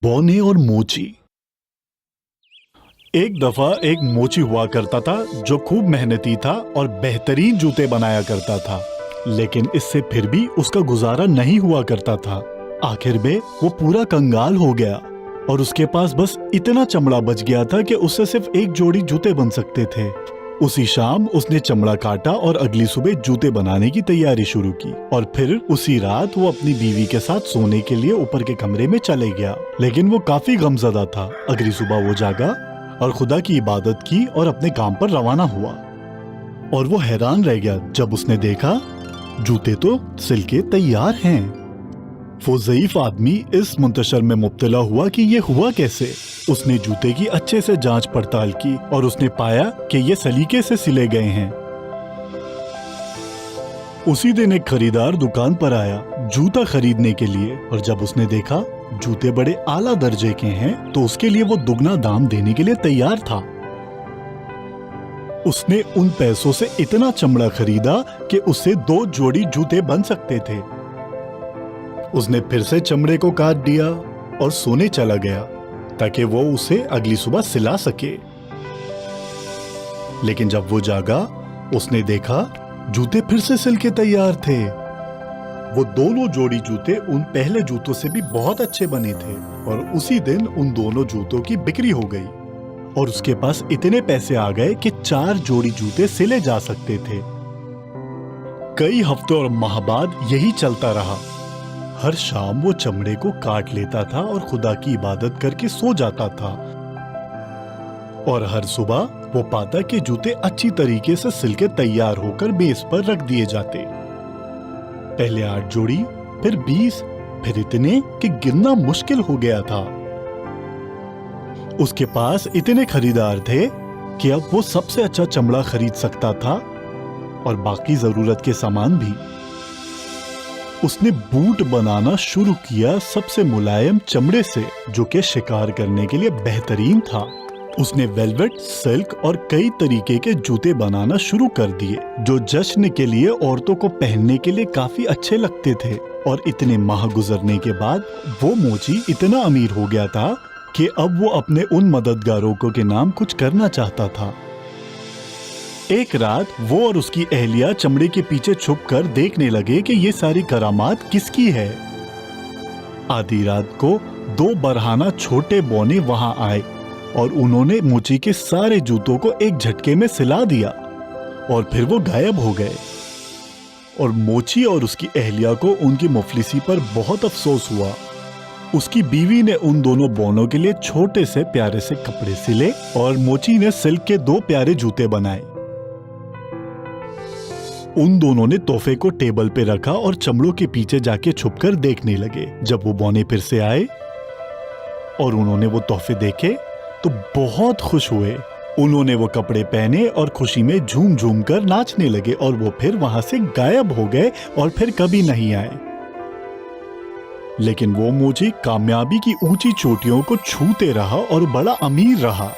बौने और मोची। एक दफा एक मोची हुआ करता था जो खूब मेहनती था और बेहतरीन जूते बनाया करता था, लेकिन इससे फिर भी उसका गुजारा नहीं हुआ करता था। आखिर में वो पूरा कंगाल हो गया और उसके पास बस इतना चमड़ा बच गया था कि उससे सिर्फ एक जोड़ी जूते बन सकते थे। उसी शाम उसने चमड़ा काटा और अगली सुबह जूते बनाने की तैयारी शुरू की और फिर उसी रात वो अपनी बीवी के साथ सोने के लिए ऊपर के कमरे में चले गया। लेकिन वो काफी गमज़दा था। अगली सुबह वो जागा और खुदा की इबादत की और अपने काम पर रवाना हुआ। और वो हैरान रह गया जब उसने देखा जूते तो सिल के तैयार हैं। वो ज़ईफ आदमी इस मुंतशर में मुब्तला हुआ कि ये हुआ कैसे। उसने जूते की अच्छे से जांच पड़ताल की और उसने पाया कि ये सलीके से सिले गए हैं। उसी दिन एक खरीदार दुकान पर आया जूता खरीदने के लिए, और जब उसने देखा जूते बड़े आला दर्जे के हैं तो उसके लिए वो दुगना दाम देने के लिए तैयार था। उसने उन पैसों से इतना चमड़ा खरीदा कि उससे 2 जोड़ी जूते बन सकते थे। उसने फिर से चमड़े को काट दिया और सोने चला गया ताकि वो उसे अगली सुबह सिला सके। लेकिन जब वो जागा उसने देखा जूते फिर से सिल के तैयार थे। वो दोनों जोड़ी जूते उन पहले जूतों से भी बहुत अच्छे बने थे और उसी दिन उन दोनों जूतों की बिक्री हो गई और उसके पास इतने पैसे आ गए कि 4 जोड़ी जूते सिले जा सकते थे। कई हफ्तों और माह बाद यही चलता रहा। हर शाम वो चमड़े को काट लेता था और खुदा की इबादत करके सो जाता था, और हर सुबह वो पाता कि जूते अच्छी तरीके से सिल के तैयार होकर मेज पर रख दिए जाते। पहले 8 जोड़ी, फिर 20, फिर इतने कि गिनना मुश्किल हो गया था। उसके पास इतने खरीदार थे कि अब वो सबसे अच्छा चमड़ा खरीद सकता था और बाकी जरूरत के सामान भी। उसने बूट बनाना शुरू किया सबसे मुलायम चमड़े से, जो कि शिकार करने के लिए बेहतरीन था। उसने वेलवेट, सिल्क और कई तरीके के जूते बनाना शुरू कर दिए जो जश्न के लिए औरतों को पहनने के लिए काफी अच्छे लगते थे। और इतने माह गुजरने के बाद वो मोची इतना अमीर हो गया था कि अब वो अपने उन मददगारों को के नाम कुछ करना चाहता था। एक रात वो और उसकी अहलिया चमड़े के पीछे छुपकर देखने लगे कि ये सारी करामात किसकी है। आधी रात को 2 बरहाना छोटे बौने वहां आए और उन्होंने मोची के सारे जूतों को एक झटके में सिला दिया और फिर वो गायब हो गए। और मोची और उसकी अहलिया को उनकी मुफलिसी पर बहुत अफसोस हुआ। उसकी बीवी ने उन दोनों बौनों के लिए छोटे से प्यारे से कपड़े सिले और मोची ने सिल्क के 2 प्यारे जूते बनाए। उन दोनों ने तोहफे को टेबल पे रखा और चमड़ों के पीछे जाके छुपकर देखने लगे। जब वो बौने फिर से आए और उन्होंने वो तोहफे देखे तो बहुत खुश हुए। उन्होंने वो कपड़े पहने और खुशी में झूम झूम कर नाचने लगे और वो फिर वहां से गायब हो गए और फिर कभी नहीं आए। लेकिन वो मोची कामयाबी की ऊंची चोटियों को छूते रहा और बड़ा अमीर रहा।